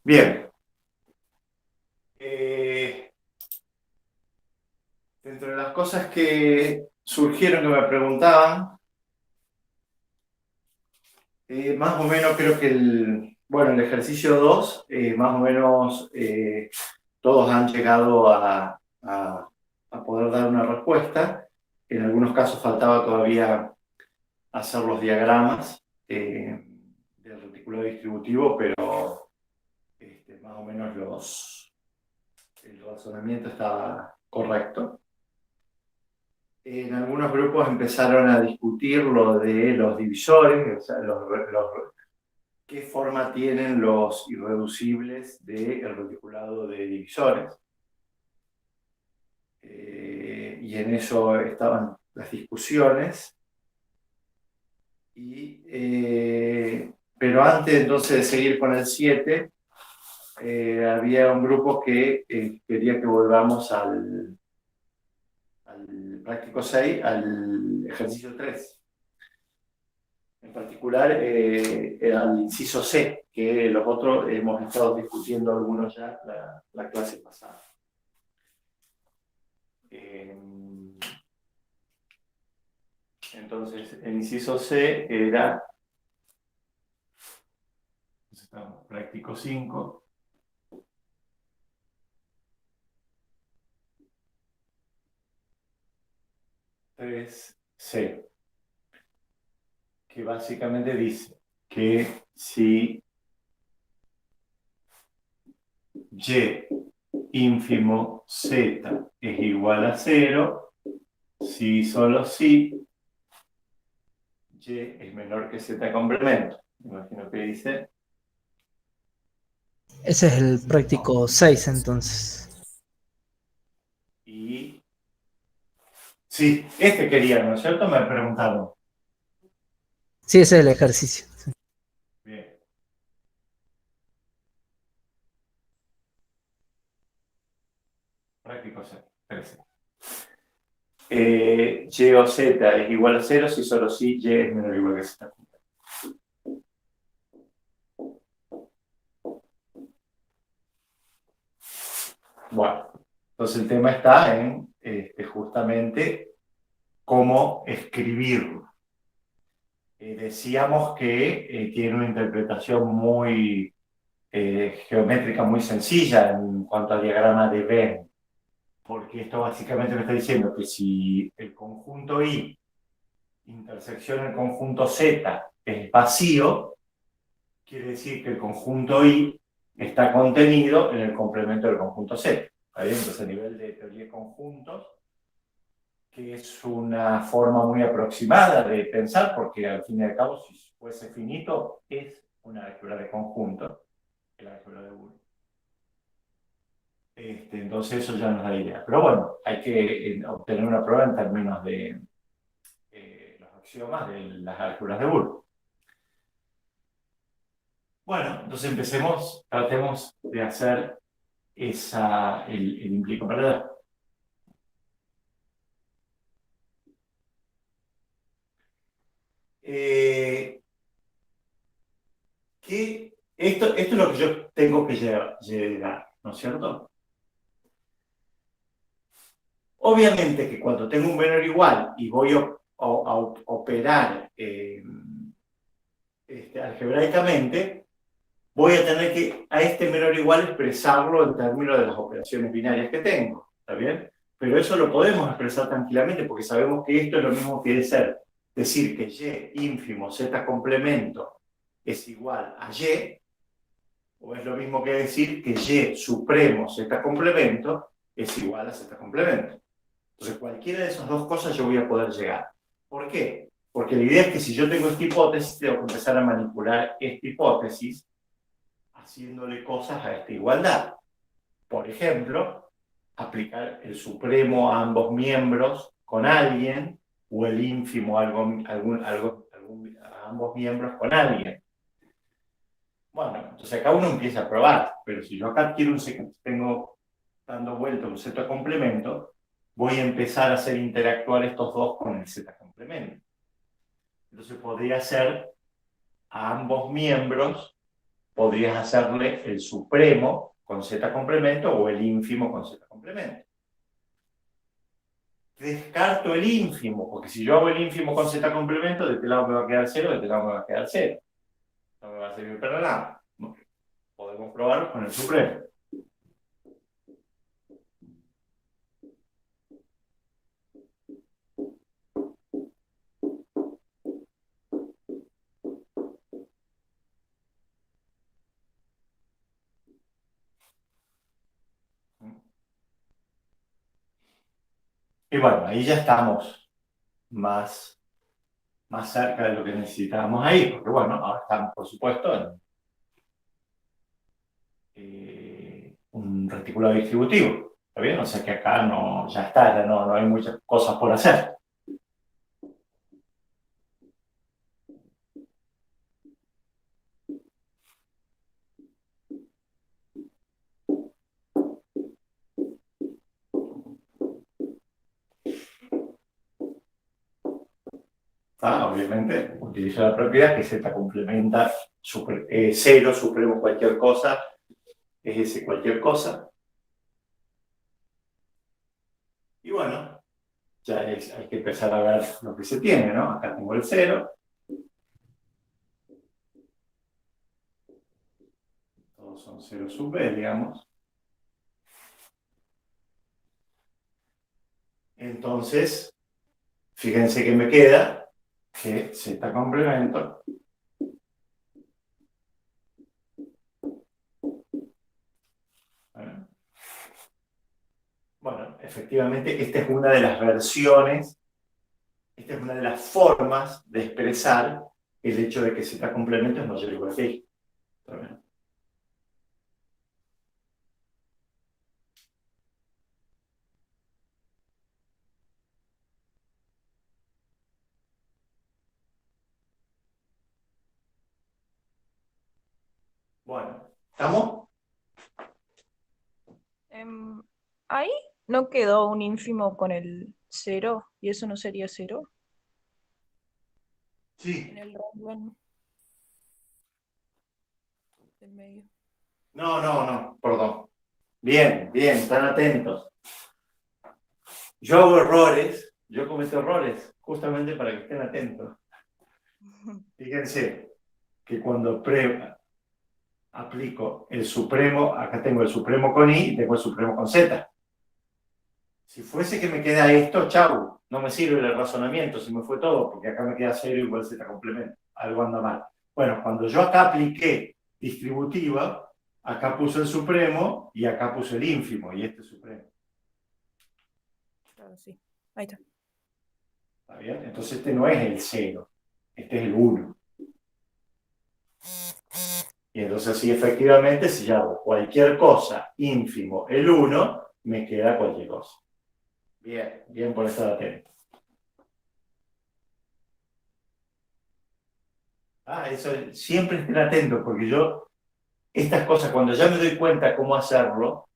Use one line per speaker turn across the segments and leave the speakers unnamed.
Bien. Eh, Dentro de las cosas que surgieron que me preguntaban, más o menos creo que el ejercicio 2 más o menos todos han llegado a poder dar una respuesta. En algunos casos faltaba todavía hacer los diagramas del reticulado distributivo, pero más o menos el razonamiento estaba correcto. En algunos grupos empezaron a discutir lo de los divisores, o sea, qué forma tienen los irreducibles del reticulado de divisores. Y en eso estaban las discusiones. Pero antes entonces de seguir con el 7, había un grupo que quería que volvamos al práctico 6, al ejercicio 3. En particular, al inciso C, que los otros hemos estado discutiendo algunos ya la clase pasada. Entonces, el inciso C era, práctico 5. C, que básicamente dice que si y ínfimo z es igual a 0, si solo si y es menor que z complemento. Imagino que dice.
Ese es el práctico 6 entonces.
Y sí, este quería, ¿no es cierto? Me preguntaron.
Sí, ese es el ejercicio.
Bien. Práctico 13. Y o z es igual a 0 si solo si y es menor o igual que z. Bueno, entonces el tema está en justamente cómo escribirlo. Decíamos que tiene una interpretación muy geométrica, muy sencilla en cuanto al diagrama de Venn, porque esto básicamente me está diciendo que si el conjunto I intersección el conjunto Z es vacío, quiere decir que el conjunto I está contenido en el complemento del conjunto Z. ¿Está bien? Entonces, a nivel de teoría de conjuntos, que es una forma muy aproximada de pensar, porque al fin y al cabo, si fuese finito, es una álgebra de conjuntos, el álgebra de Boole. Entonces, eso ya nos da idea. Pero bueno, hay que obtener una prueba en términos de los axiomas de las álgebras de Boole. Bueno, entonces tratemos de hacer el implico perdedor. Eh, esto es lo que yo tengo que llegar, ¿no es cierto? Obviamente que cuando tengo un menor igual y voy a operar algebraicamente, voy a tener que a este menor igual expresarlo en términos de las operaciones binarias que tengo, ¿está bien? Pero eso lo podemos expresar tranquilamente porque sabemos que esto es lo mismo que decir que y ínfimo z complemento es igual a y, o es lo mismo que decir que y supremo z complemento es igual a z complemento. Entonces, cualquiera de esas dos cosas yo voy a poder llegar. ¿Por qué? Porque la idea es que si yo tengo esta hipótesis, tengo que empezar a manipular esta hipótesis haciéndole cosas a esta igualdad. Por ejemplo, aplicar el supremo a ambos miembros con alguien o el ínfimo a ambos miembros con alguien. Bueno, entonces acá uno empieza a probar, pero si yo acá tengo dando vuelta un z complemento, voy a empezar a hacer interactuar estos dos con el z complemento. Entonces podría ser a ambos miembros podrías hacerle el supremo con z complemento o el ínfimo con z complemento. Descarto el ínfimo, porque si yo hago el ínfimo con z complemento, de este lado me va a quedar 0, de este lado me va a quedar 0. No me va a servir para nada. Podemos probarlo con el supremo. Y bueno, ahí ya estamos más cerca de lo que necesitábamos ahí, porque bueno, ahora estamos, por supuesto, en un reticulado distributivo. ¿Está bien? O sea que acá no, ya está, ya no hay muchas cosas por hacer. Obviamente utilizo la propiedad que z complementa 0, supremo cualquier cosa, es ese cualquier cosa. Y bueno, ya hay que empezar a ver lo que se tiene, ¿no? Acá tengo el 0. Todos son 0 sub b, digamos. Entonces, fíjense que me queda que z complemento bueno, efectivamente, esta es una de las versiones, esta es una de las formas de expresar el hecho de que z complemento es mayor o igual a x. ¿Está bien? Bueno, ¿estamos?
Ahí no quedó un ínfimo con el 0, y eso no sería 0
Sí.
en el renglón del medio.
No, perdón. Bien, están atentos. Yo hago errores, yo cometo errores, justamente para que estén atentos. Fíjense que cuando aplico el supremo, acá tengo el supremo con i y tengo el supremo con z. Si fuese que me queda esto, chau, no me sirve el razonamiento, si me fue todo, porque acá me queda 0 igual z complemento. Algo anda mal. Bueno, cuando yo acá apliqué distributiva, acá puse el supremo y acá puse el ínfimo, y este es supremo.
Claro, sí. Ahí está.
¿Está bien? Entonces este no es el 0, este es el 1. Y entonces sí, efectivamente, si yo hago cualquier cosa ínfimo el 1, me queda cualquier cosa. Bien por estar atento. Eso, siempre estén atentos, porque yo, estas cosas, cuando ya me doy cuenta cómo hacerlo,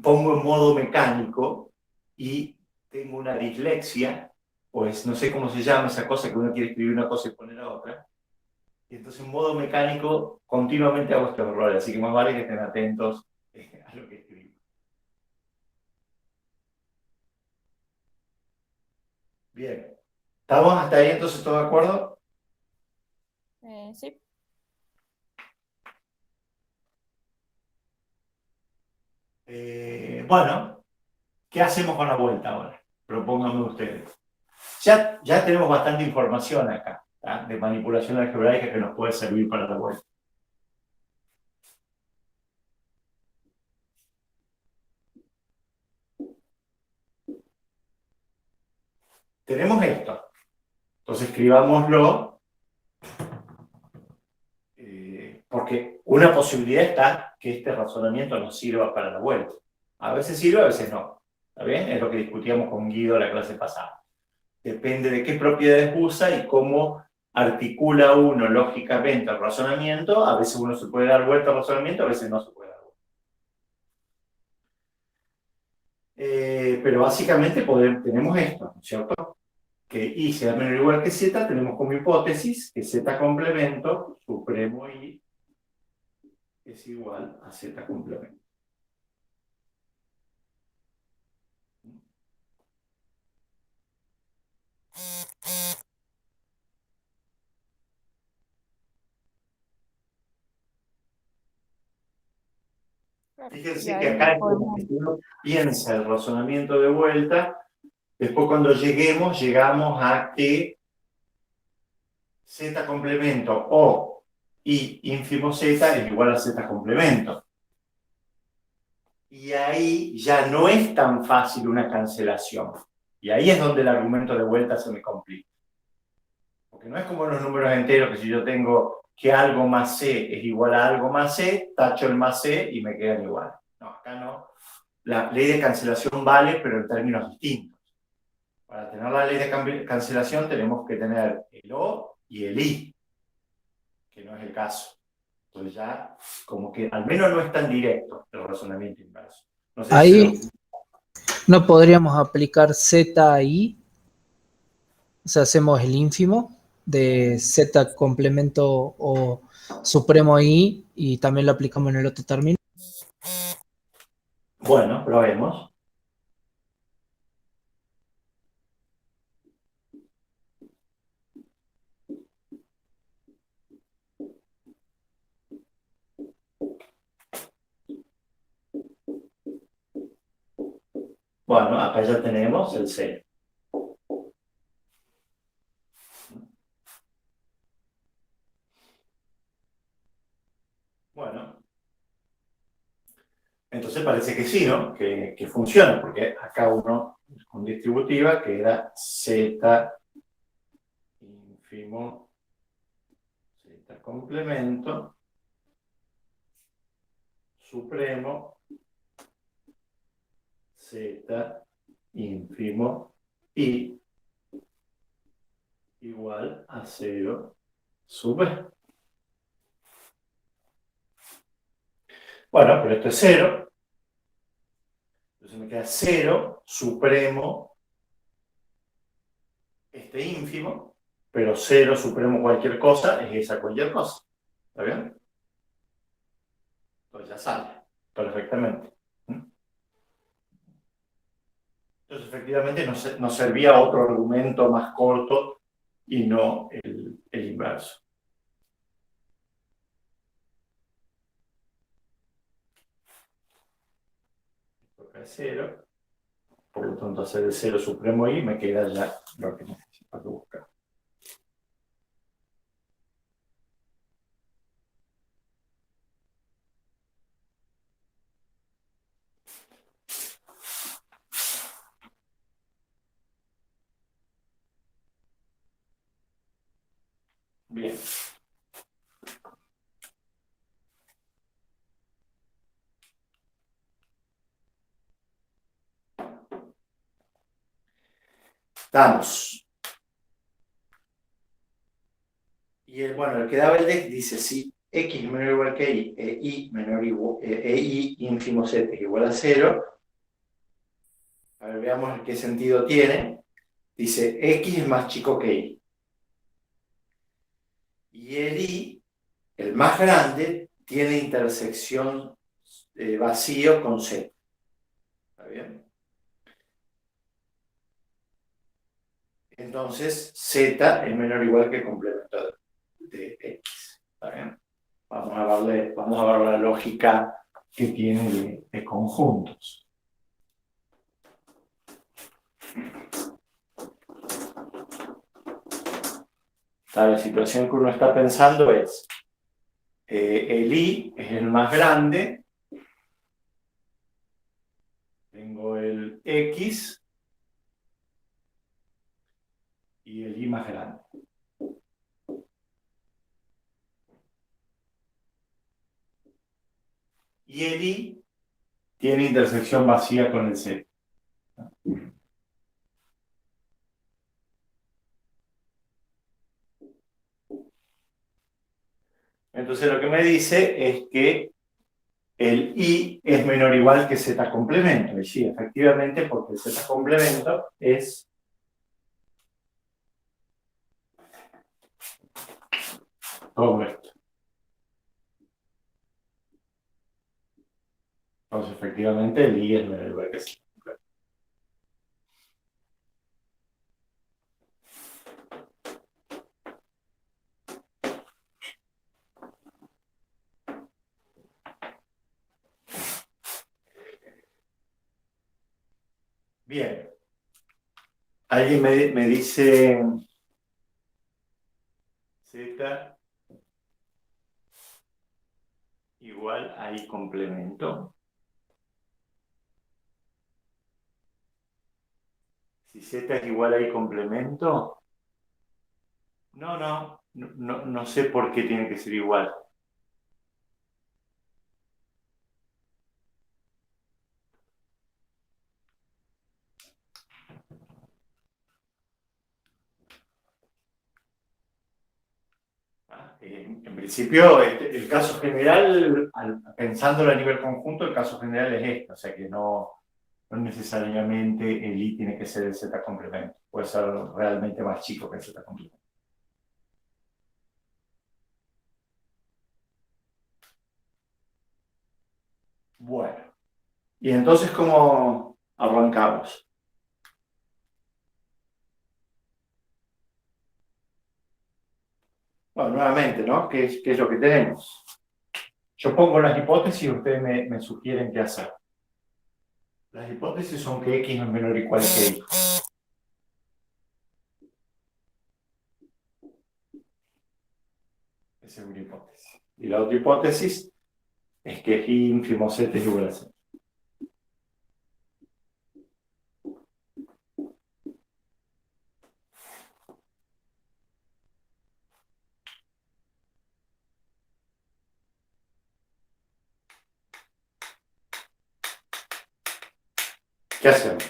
pongo en modo mecánico y tengo una dislexia, pues no sé cómo se llama esa cosa que uno quiere escribir una cosa y poner la otra. Y entonces en modo mecánico continuamente hago estos errores, así que más vale que estén atentos a lo que escribo. Bien. ¿Estamos hasta ahí entonces todos de acuerdo?
Sí.
Bueno, ¿qué hacemos con la vuelta ahora? Propónganme ustedes. Ya tenemos bastante información acá, ¿tá? De manipulación algebraica que nos puede servir para la vuelta. Tenemos esto. Entonces escribámoslo, porque una posibilidad está que este razonamiento nos sirva para la vuelta. A veces sirve, a veces no. ¿Está bien? Es lo que discutíamos con Guido la clase pasada. Depende de qué propiedades usa y cómo articula uno lógicamente el razonamiento. A veces uno se puede dar vuelta al razonamiento, a veces no se puede dar vuelta. Pero básicamente tenemos esto, ¿no es cierto? Que i sea menor o igual que z, tenemos como hipótesis que z complemento supremo i es igual a Z complemento.
Y
Fíjense que
ahí
acá es como
podemos.
que si uno piensa el razonamiento de vuelta, después cuando llegamos a que Z complemento o I ínfimo Z es igual a Z complemento. Y ahí ya no es tan fácil una cancelación. Y ahí es donde el argumento de vuelta se me complica. Porque no es como en los números enteros, que si yo tengo que algo más C es igual a algo más C, tacho el más C y me quedan igual. No, acá no. La ley de cancelación vale, pero en términos distintos. Para tener la ley de cancelación tenemos que tener el O y el I, que no es el caso. Entonces ya, como que al menos no es tan directo el razonamiento inverso. No sé si se lo...
Ahí no podríamos aplicar Z ahí, o sea, hacemos el ínfimo de Z complemento o supremo I y también lo aplicamos en el otro término.
Bueno, probemos. Bueno, acá ya tenemos el 0. Bueno, entonces parece que sí, ¿no? Que funciona, porque acá uno con distributiva queda Z ínfimo, Z complemento, supremo, Z ínfimo y igual a 0 sub B. Bueno, pero esto es 0. Entonces me queda 0 supremo este ínfimo, pero 0 supremo cualquier cosa es esa cualquier cosa. ¿Está bien? Entonces ya sale perfectamente. Entonces efectivamente nos servía otro argumento más corto y no el inverso. Acá es 0. Por lo tanto, hacer el 0 supremo y me queda ya lo que necesito buscar. Bien. Damos. Y bueno, el que daba el DEC dice si X menor o igual que Y e Y menor igual, Y ínfimo Z es igual a 0. A ver, veamos qué sentido tiene. Dice X es más chico que Y. Y el Y, el más grande, tiene intersección vacío con Z. ¿Está bien? Entonces, Z es menor o igual que el complemento de X. ¿Está bien? Vamos a ver la lógica que tiene de conjuntos. La situación que uno está pensando es, el I es el más grande, tengo el X y el I más grande. Y el I tiene intersección vacía con el Z. Entonces lo que me dice es que el I es menor o igual que Z complemento. Y sí, efectivamente, porque el Z complemento es todo esto. efectivamente el I es menor o igual que Z. Bien. Alguien me dice Z igual a I complemento. Si Z es igual a I complemento, no sé por qué tiene que ser igual. En principio, el caso general, pensándolo a nivel conjunto, el caso general es este, o sea que no necesariamente el I tiene que ser el Z complemento, puede ser realmente más chico que el Z complemento. Bueno, y entonces, ¿cómo arrancamos? Bueno, nuevamente, ¿no? ¿Qué es lo que tenemos? Yo pongo las hipótesis y ustedes me sugieren qué hacer. Las hipótesis son que X no es menor o igual que Y. Esa es una hipótesis. Y la otra hipótesis es que Y ínfimo Z es igual a Z. ¿Qué hacemos?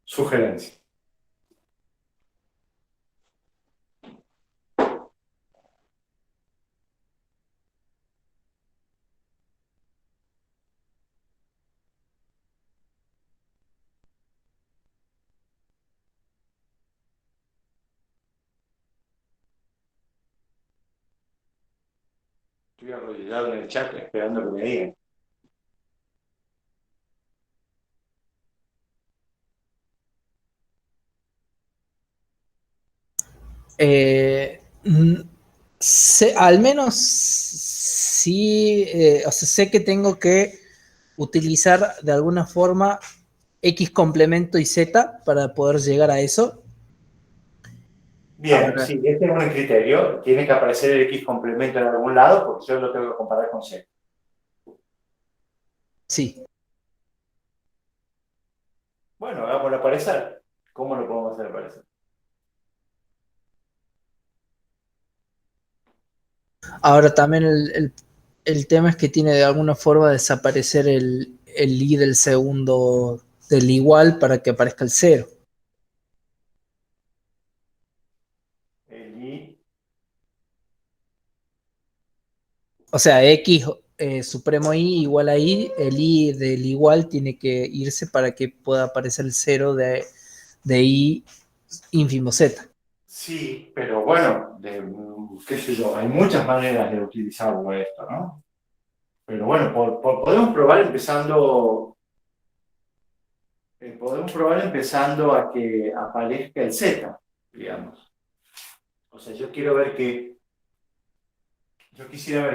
Sugerencia. Estoy arrodillado en el chat esperando que me digan.
Al menos sí, o sea, sé que tengo que utilizar de alguna forma X complemento y Z para poder llegar a eso.
Bien,
Ahora,
sí, este es un criterio. Tiene que aparecer el X complemento en algún lado porque yo lo tengo que comparar con Z.
sí.
Bueno, hagámoslo aparecer. ¿Cómo lo podemos hacer aparecer?
Ahora también el tema es que tiene de alguna forma desaparecer el I del segundo del igual para que aparezca el cero.
El Y,
O sea, X supremo I igual a I, el I del igual tiene que irse para que pueda aparecer el cero de I ínfimo Z.
sí, pero bueno, qué sé yo, hay muchas maneras de utilizarlo esto, ¿no? Pero bueno, podemos probar empezando a que aparezca el Z, digamos. O sea, yo quisiera ver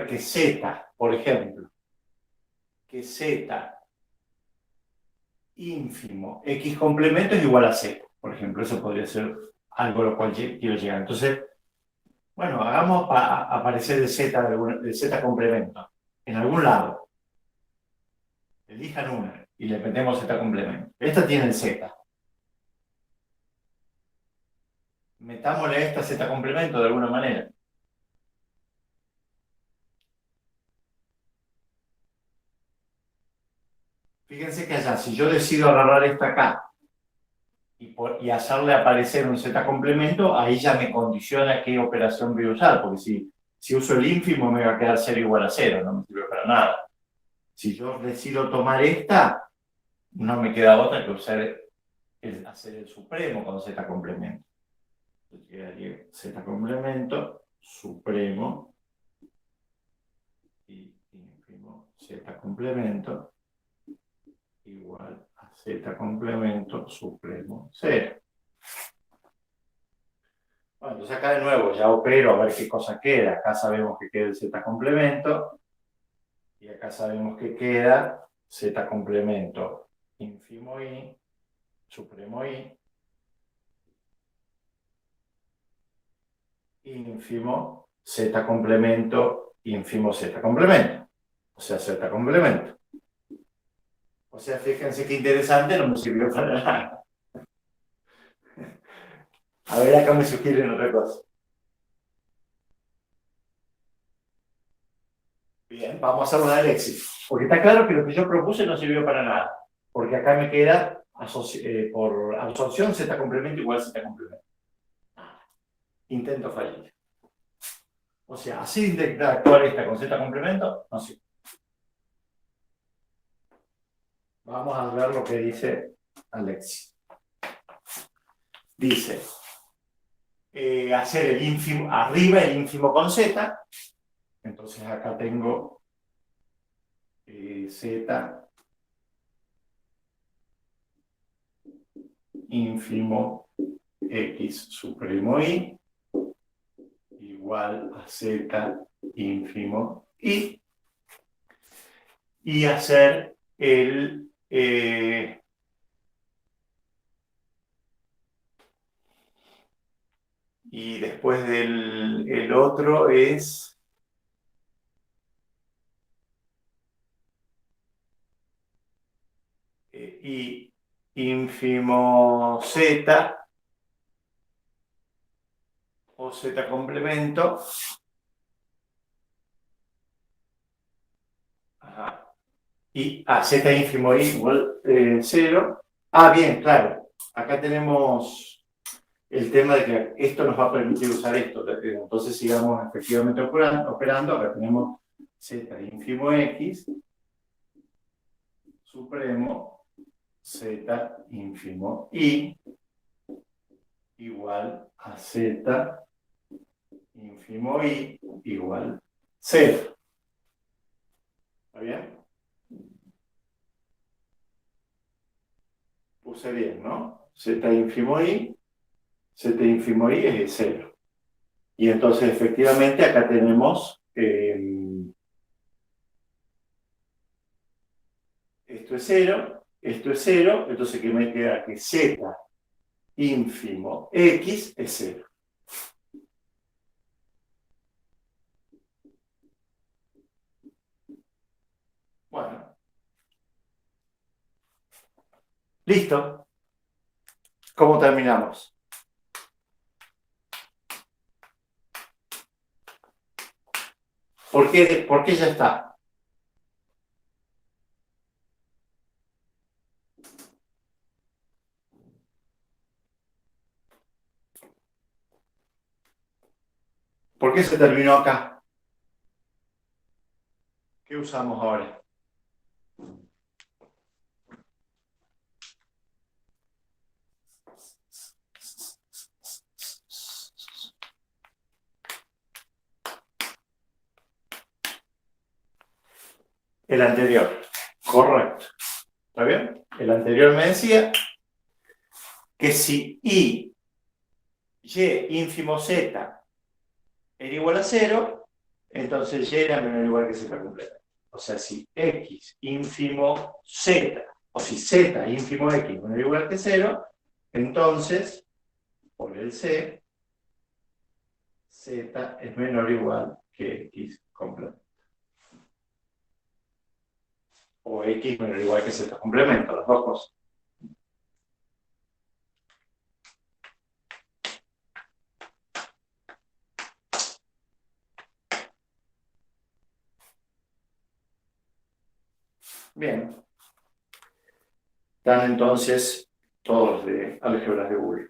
que Z, por ejemplo, que Z ínfimo X complemento es igual a Z, por ejemplo, eso podría ser algo a lo cual quiero llegar. Entonces, bueno, hagamos aparecer el Z complemento en algún lado. Elijan una y le metemos Z complemento. Esta tiene el Z. Metámosle a esta Z complemento de alguna manera. Fíjense que allá, si yo decido agarrar esta acá y hacerle aparecer un Z complemento, ahí ya me condiciona qué operación voy a usar, porque si uso el ínfimo me va a quedar 0 igual a 0, no me sirve para nada. Si yo decido tomar esta, no me queda otra que hacer el supremo con Z complemento. Entonces quedaría Z complemento, supremo, y ínfimo z complemento igual a z complemento supremo 0. Bueno, entonces acá de nuevo ya opero a ver qué cosa queda. Acá sabemos que queda el z complemento y acá sabemos que queda z complemento ínfimo i, supremo i, ínfimo z complemento, ínfimo z complemento. O sea, z complemento. O sea, fíjense qué interesante, no me sirvió para nada. A ver, acá me sugieren otra cosa. Bien, vamos a hacer una del éxito. Porque está claro que lo que yo propuse no sirvió para nada. Porque acá me queda por absorción z complemento igual a z complemento. Intento fallido. O sea, así intentar actuar esta con z complemento, no sirve. Vamos a ver lo que dice Alexis. Dice, hacer el ínfimo, arriba el ínfimo con z. Entonces acá tengo z ínfimo x supremo i igual a z ínfimo i, y hacer el y después del el otro es i ínfimo z o z complemento. Ajá. Y a z ínfimo i igual 0. Ah, bien, claro. Acá tenemos el tema de que esto nos va a permitir usar esto. Entonces sigamos efectivamente operando. Acá tenemos z ínfimo x supremo z ínfimo i igual a z ínfimo i igual 0. ¿Está bien? Puse bien, ¿no? Z ínfimo i es 0. Y entonces efectivamente acá tenemos esto es 0, esto es 0, entonces ¿qué me queda? Que z ínfimo x es 0. Bueno, listo. ¿Cómo terminamos? ¿Por qué ya está? ¿Por qué se terminó acá? ¿Qué usamos ahora? El anterior. Correcto. ¿Está bien? El anterior me decía que si y ínfimo z era igual a 0, entonces y era menor o igual que z complemento. O sea, si x ínfimo z, o si z ínfimo x menor o igual que 0, entonces, por el c, z es menor o igual que x complemento. O x menor o igual que z complemento, las dos cosas. Bien. Están entonces todos de álgebras de Boole.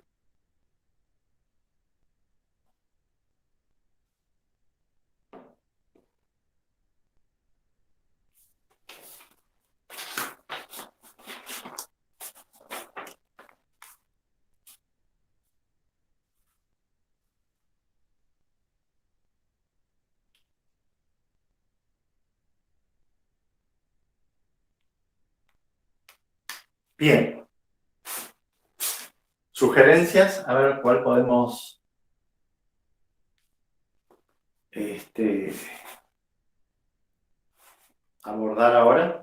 Bien. Sugerencias, a ver cuál podemos abordar ahora.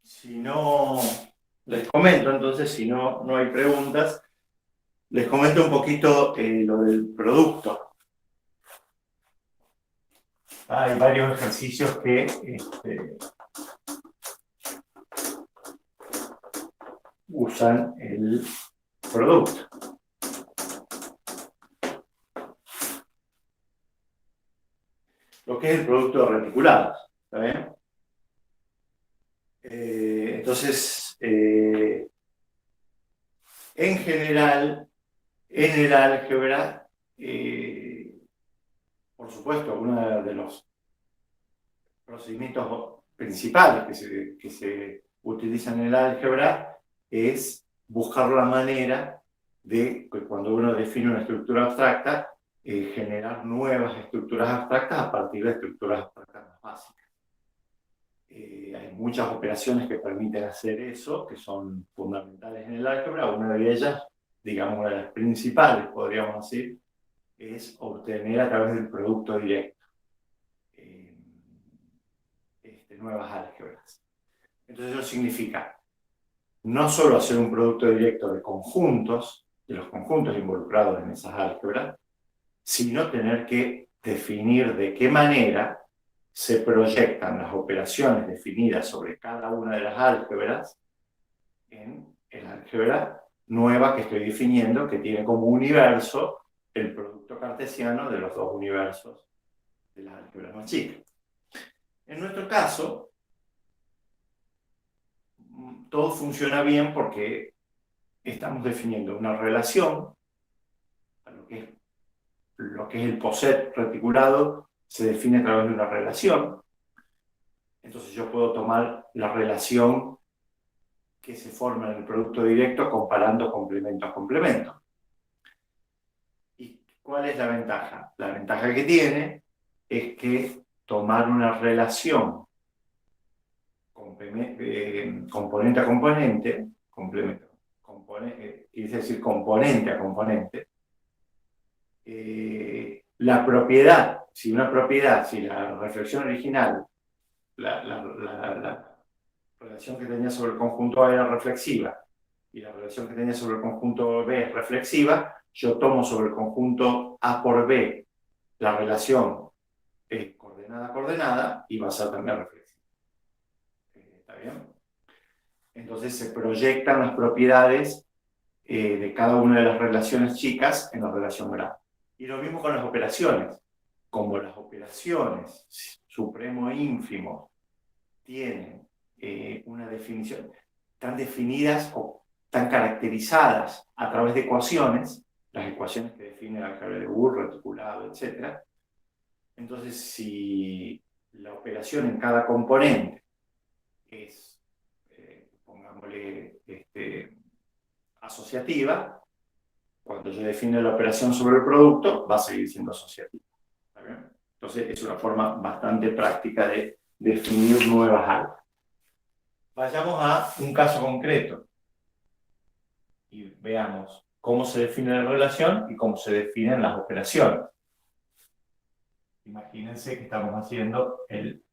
Si no, les comento entonces, si no hay preguntas, les comento un poquito lo del producto. Hay varios ejercicios que usan el producto. Lo que es el producto de reticulados, ¿está bien? Entonces, en general, en el álgebra, por supuesto, uno de los procedimientos principales que se utilizan en el álgebra es buscar la manera de, cuando uno define una estructura abstracta, generar nuevas estructuras abstractas a partir de estructuras abstractas más básicas. Hay muchas operaciones que permiten hacer eso, que son fundamentales en el álgebra. Una de ellas, digamos una de las principales, podríamos decir, es obtener a través del producto directo nuevas álgebras. Entonces eso significa no solo hacer un producto directo de conjuntos, de los conjuntos involucrados en esas álgebras, sino tener que definir de qué manera se proyectan las operaciones definidas sobre cada una de las álgebras en el álgebra nueva que estoy definiendo, que tiene como universo el producto cartesiano de los dos universos de las álgebras más chicas. En nuestro caso, todo funciona bien porque estamos definiendo una relación, lo que es el poset reticulado se define a través de una relación. Entonces yo puedo tomar la relación que se forma en el producto directo comparando complemento a complemento. ¿Y cuál es la ventaja? La ventaja que tiene es que tomar una relación componente a componente, quiere decir componente a componente, la propiedad, si la reflexión original, la relación que tenía sobre el conjunto A era reflexiva y la relación que tenía sobre el conjunto B es reflexiva, yo tomo sobre el conjunto A por B la relación coordenada y va a ser también reflexiva. ¿Está bien? Entonces se proyectan las propiedades de cada una de las relaciones chicas en la relación grande. Y lo mismo con las operaciones. Como las operaciones supremo e ínfimo tienen una definición, tan definidas o tan caracterizadas a través de ecuaciones, las ecuaciones que definen el álgebra de Boole, reticulado, etc. Entonces, si la operación en cada componente es, pongámosle, asociativa, cuando yo define la operación sobre el producto, va a seguir siendo asociativa. ¿Está bien? Entonces, es una forma bastante práctica de definir nuevas álgebras. Vayamos a un caso concreto y veamos cómo se define la relación y cómo se definen las operaciones. Imagínense que estamos haciendo el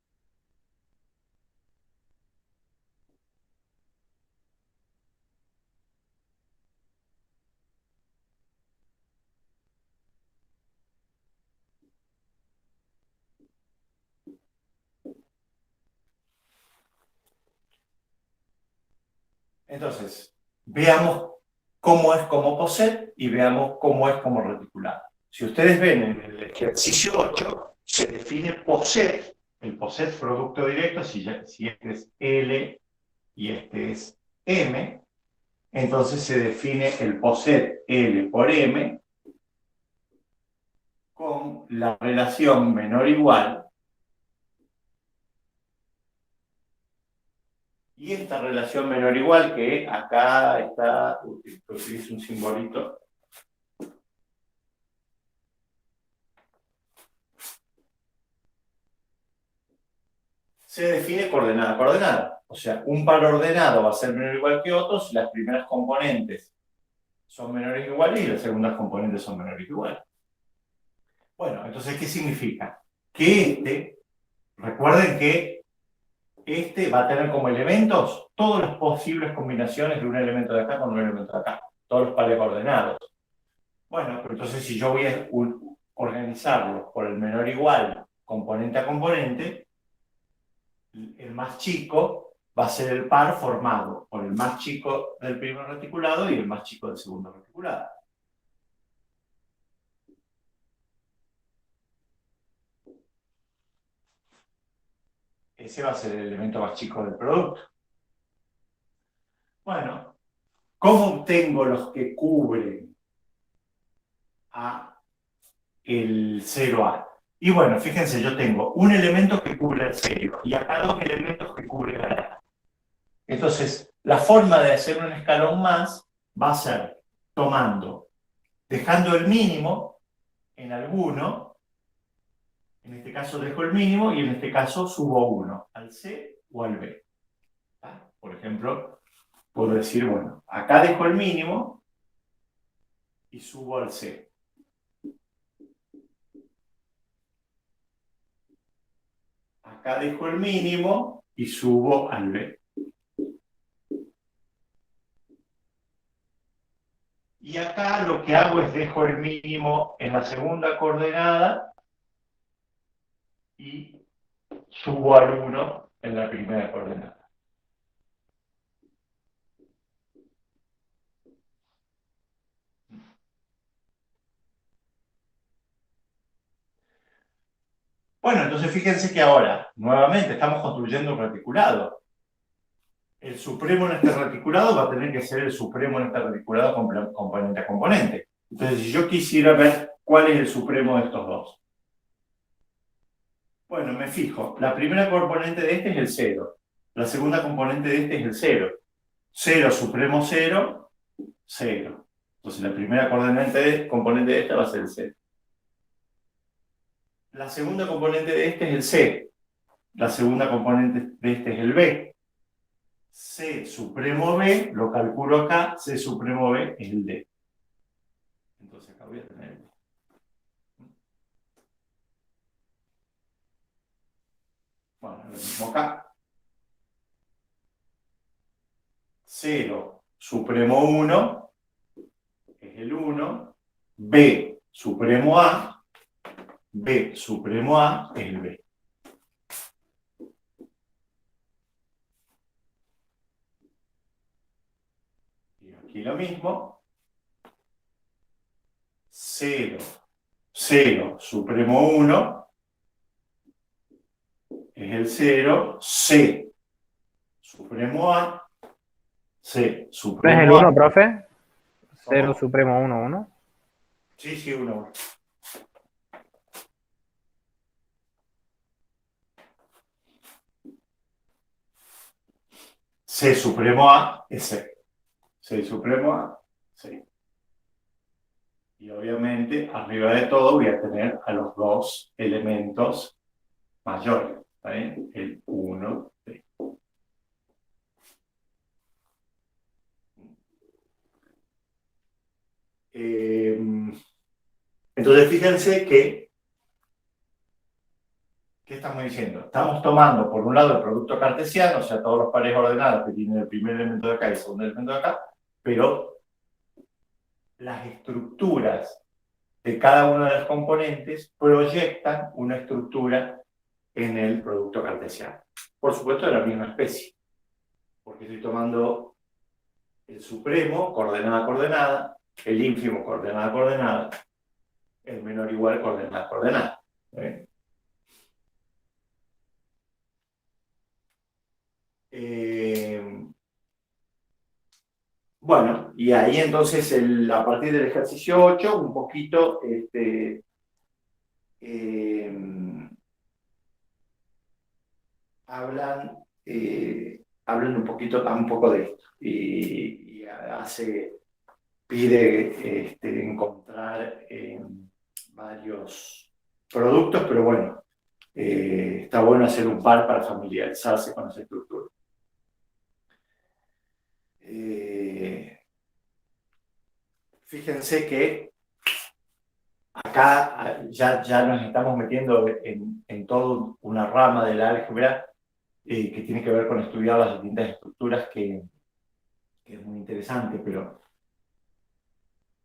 Entonces, veamos cómo es como poset y veamos cómo es como reticulado. Si ustedes ven en el ejercicio 8, se define POSET, el POSET producto directo, si este es L y este es M, entonces se define el POSET L por M con la relación menor o igual. Y esta relación menor o igual, que acá está, utilizo un simbolito. Se define coordenada a coordenada. O sea, un par ordenado va a ser menor o igual que otro si las primeras componentes son menores o iguales y las segundas componentes son menores o iguales. Bueno, entonces, ¿qué significa? Que recuerden que este va a tener como elementos todas las posibles combinaciones de un elemento de acá con un elemento de acá, todos los pares ordenados. Bueno, pero entonces si yo voy a organizarlos por el menor igual, componente a componente, el más chico va a ser el par formado por el más chico del primer reticulado y el más chico del segundo reticulado. Ese va a ser el elemento más chico del producto. Bueno, ¿cómo obtengo los que cubren a el 0A? Y bueno, fíjense, yo tengo un elemento que cubre el 0 y acá dos elementos que cubren el A. Entonces, la forma de hacer un escalón más va a ser dejando el mínimo en alguno, en este caso dejo el mínimo y en este caso subo uno, al C o al B. Por ejemplo, puedo decir, bueno, acá dejo el mínimo y subo al C. Acá dejo el mínimo y subo al B. Y acá lo que hago es dejo el mínimo en la segunda coordenada y subo al 1 en la primera coordenada. Bueno, entonces fíjense que ahora, nuevamente, estamos construyendo un reticulado. El supremo en este reticulado va a tener que ser el supremo en este reticulado componente a componente. Entonces, si yo quisiera ver cuál es el supremo de estos dos. Bueno, me fijo, la primera componente de este es el 0. La segunda componente de este es el 0. 0, supremo 0, 0. Entonces, la primera componente de esta va a ser el 0. La segunda componente de este es el C. La segunda componente de este es el B. C supremo B, lo calculo acá, C supremo B es el D. Entonces acá voy a tener el D. Bueno, lo mismo acá. 0 supremo 1 es el 1. B supremo A. B supremo A es el B. Y aquí lo mismo. 0, 0 supremo 1 es el 0. C supremo A. C
¿No es
supremo
el
A.
1, profe? 0
¿Cómo?
supremo 1, 1.
Sí, 1. C supremo A es C. C supremo A, C. Y obviamente, arriba de todo, voy a tener a los dos elementos mayores. ¿Está bien? El 1, C. Entonces, fíjense que, ¿qué estamos diciendo? Estamos tomando, por un lado, el producto cartesiano, o sea, todos los pares ordenados que tienen el primer elemento de acá y el segundo elemento de acá, pero las estructuras de cada una de las componentes proyectan una estructura en el producto cartesiano. Por supuesto, de la misma especie, porque estoy tomando el supremo, coordenada a coordenada, el ínfimo, coordenada a coordenada, el menor igual, coordenada a coordenada. Bueno, y ahí entonces a partir del ejercicio 8, un poquito hablan un poco de esto y pide encontrar varios productos, pero bueno, está bueno hacer un par para familiarizarse con esa estructura. Fíjense que acá ya nos estamos metiendo en toda una rama de la álgebra que tiene que ver con estudiar las distintas estructuras, que es muy interesante, pero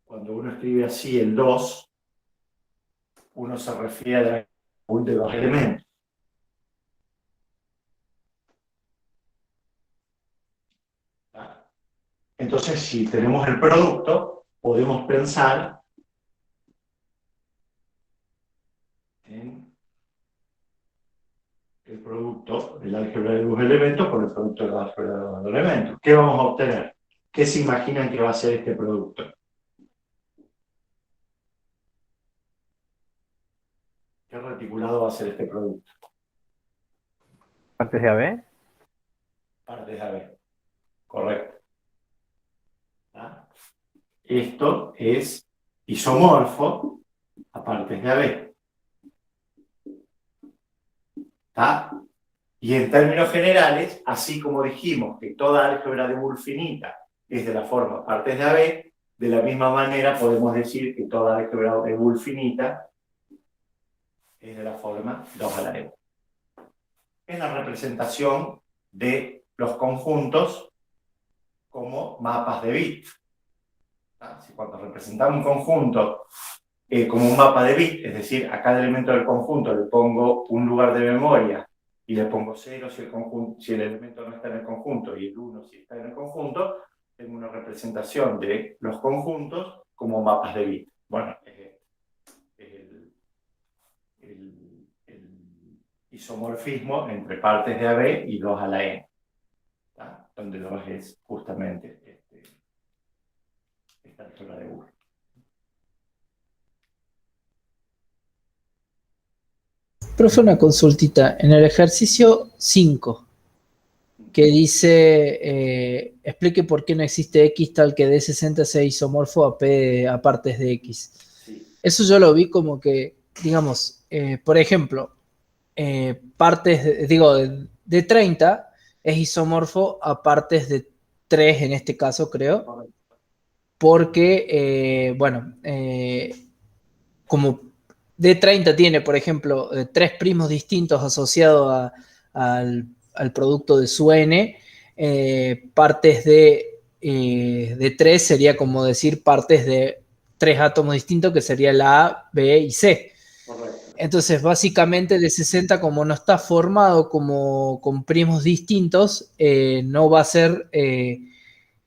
cuando uno escribe así el 2, uno se refiere a un de los elementos. Entonces, si tenemos el producto, podemos pensar en el producto del álgebra de dos elementos por el producto del álgebra de dos elementos. ¿Qué vamos a obtener? ¿Qué se imaginan que va a ser este producto? ¿Qué reticulado va a ser este producto?
Partes de AB.
Partes de AB. Correcto. ¿Ah? Esto es isomorfo a partes de AB. ¿Está? Y en términos generales, así como dijimos que toda álgebra de Boole finita es de la forma partes de AB, de la misma manera podemos decir que toda álgebra de Boole finita es de la forma 2 a la E. Es la representación de los conjuntos como mapas de bit. Si cuando representamos un conjunto como un mapa de bit, es decir, a cada elemento del conjunto le pongo un lugar de memoria y le pongo 0 si el elemento no está en el conjunto y el 1 si está en el conjunto, tengo una representación de los conjuntos como mapas de bit. Bueno, el isomorfismo entre partes de AB y 2 a la N, donde 2 es justamente esta altura de Boole.
Profe, una consultita. En el ejercicio 5, que dice, explique por qué no existe X tal que D60 sea isomorfo a partes de X.
Sí.
Eso yo lo vi como que, digamos, por ejemplo, partes, de 30 es isomorfo a partes de 3 en este caso, creo, porque, como D30 tiene, por ejemplo, 3 primos distintos asociados al producto de su n, partes de 3 sería como decir partes de 3 átomos distintos, que sería la A, B y C.
Correcto.
Entonces, básicamente, D60, como no está formado con primos distintos, no va a ser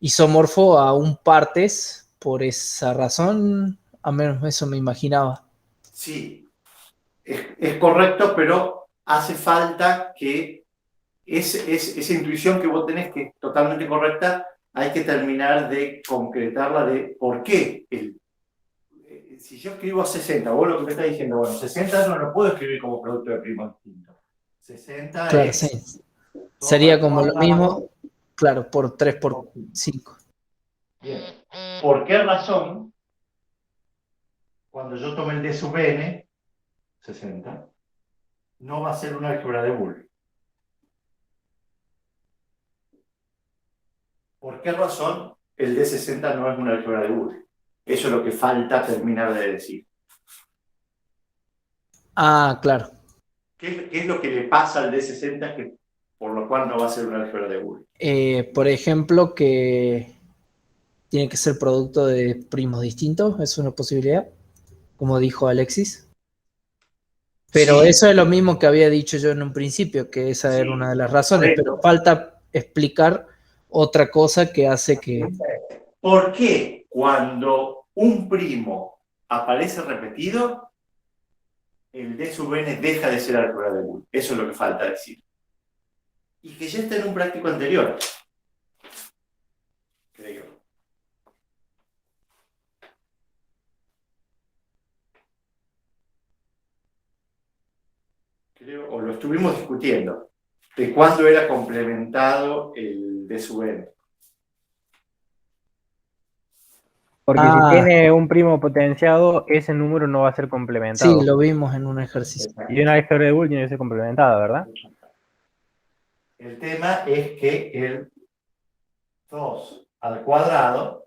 isomorfo a un partes por esa razón. A menos eso me imaginaba.
Sí, es correcto, pero hace falta que esa intuición que vos tenés, que es totalmente correcta, hay que terminar de concretarla de por qué. Si yo escribo 60, vos lo que me estás diciendo, bueno, 60 no lo puedo escribir como producto de primos distintos. 60
Claro,
es...
sí. Sería como lo mismo, claro, por 3 por 5.
Bien. ¿Por qué razón, cuando yo tome el D sub n, 60, no va a ser una álgebra de Boole? ¿Por qué razón el D60 no es una álgebra de Boole? Eso es lo que falta terminar de decir.
Ah, claro.
¿Qué es lo que le pasa al D60 por lo cual no va a ser una álgebra de Boole?
Por ejemplo, que tiene que ser producto de primos distintos, es una posibilidad, como dijo Alexis. Pero
sí,
eso es lo mismo que había dicho yo en un principio, que esa era una de las razones, pero falta explicar otra cosa que hace que...
¿Por qué cuando un primo aparece repetido, el D sub n deja de ser álgebra de Boole? Eso es lo que falta decir. y que ya está en un práctico anterior. Creo. O lo estuvimos discutiendo, de cuándo era complementado el D sub n.
Porque si tiene un primo potenciado, ese número no va a ser complementado.
Sí, lo vimos en un ejercicio.
Y una álgebra de Boole tiene que ser complementada, ¿verdad?
El tema es que el 2 al cuadrado,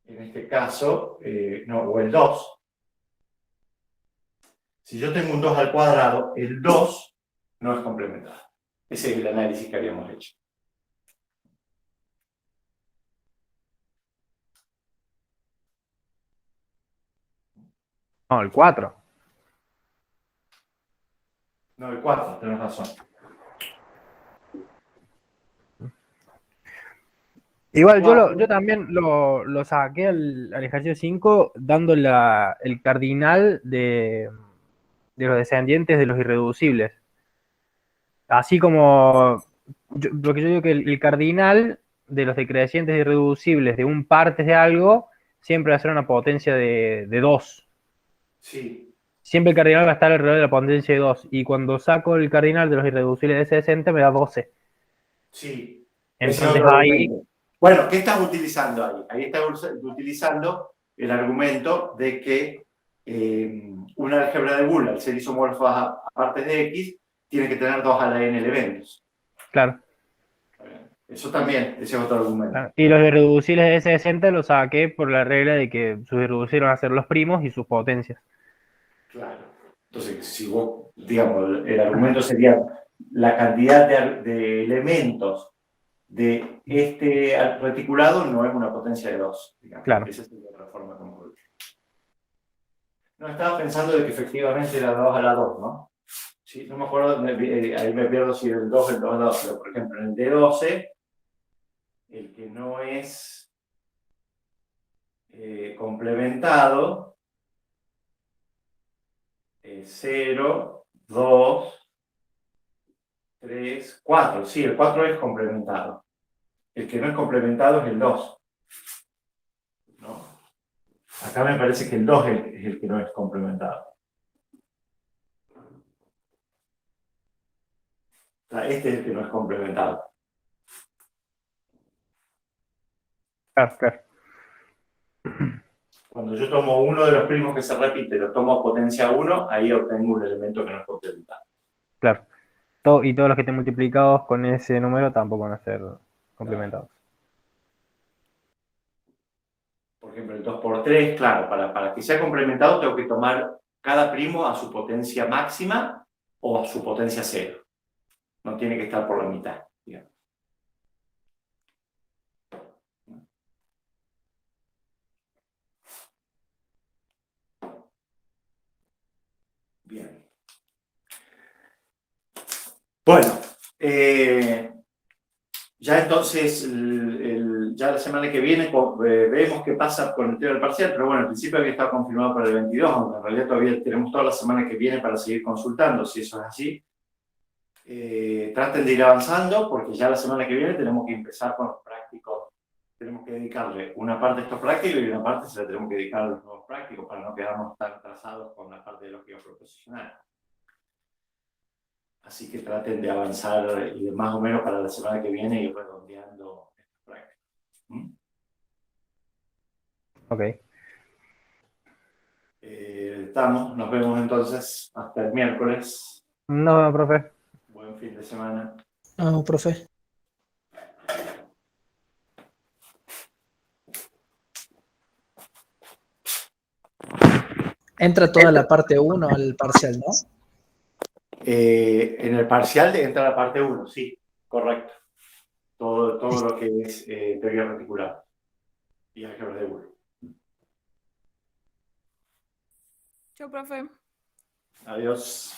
en este caso, o el 2, si yo tengo un 2 al cuadrado, el 2 no es complementado. Ese es el análisis que habíamos hecho.
No, el 4.
No, el 4, tenés razón.
Igual, yo también lo saqué al ejercicio 5 dando el cardinal de los descendientes de los irreducibles. Así como lo que yo digo que el cardinal de los decrecientes irreducibles de un partes de algo siempre va a ser una potencia de 2.
Sí.
Siempre el cardinal va a estar alrededor de la potencia de 2. Y cuando saco el cardinal de los irreducibles de 60 me da 12.
Sí.
Entonces ahí...
Bueno, ¿qué estás utilizando ahí? Ahí estás utilizando el argumento de que una álgebra de Boole, al ser isomorfa a partes de X, tiene que tener 2 a la n elementos.
Claro.
Eso también, ese es otro argumento.
Y los irreducibles de 60 los saqué por la regla de que sus irreducibles van a ser los primos y sus potencias.
Claro. Entonces, si vos, digamos, el argumento sería la cantidad de elementos de este reticulado no es una potencia de 2.
Claro.
Esa es otra forma de concluir. No, estaba pensando de que efectivamente era 2 a la 2, ¿no? Sí, no me acuerdo, ahí me pierdo si el 2 o el 2 a la 2, pero por ejemplo en el D12, el que no es complementado es 0, 2, 3, 4. Sí, el 4 es complementado. El que no es complementado es el 2. ¿No? Acá me parece que el 2 es el que no es complementado. O sea, este es el que no es complementado.
Claro, claro.
Cuando yo tomo uno de los primos que se repite, lo tomo a potencia 1, ahí obtengo un elemento que no es complementado.
Claro. Y todos los que estén multiplicados con ese número tampoco van a ser complementados.
Por ejemplo, el 2 por 3, claro, para que sea complementado tengo que tomar cada primo a su potencia máxima o a su potencia 0. No tiene que estar por la mitad, digamos. Bien. Bueno, ya entonces, ya la semana que viene vemos qué pasa con el tema del parcial, pero bueno, al principio había estado confirmado para el 22, aunque en realidad todavía tenemos toda la semana que viene para seguir consultando, si eso es así. Traten de ir avanzando, porque ya la semana que viene tenemos que empezar con los prácticos. Tenemos que dedicarle una parte a estos prácticos y una parte se la tenemos que dedicar a los nuevos prácticos para no quedarnos tan atrasados con la parte de lógica proposicional. Así que traten de avanzar y más o menos para la semana que viene ir redondeando estos prácticos.
Ok.
Nos vemos entonces hasta el miércoles.
No, profe.
Buen fin de semana.
No, profe. Entra toda la parte 1 al parcial, ¿no?
En el parcial entra la parte 1, sí, correcto. Todo lo que es teoría reticular y álgebra de Boole.
Chao, profe.
Adiós.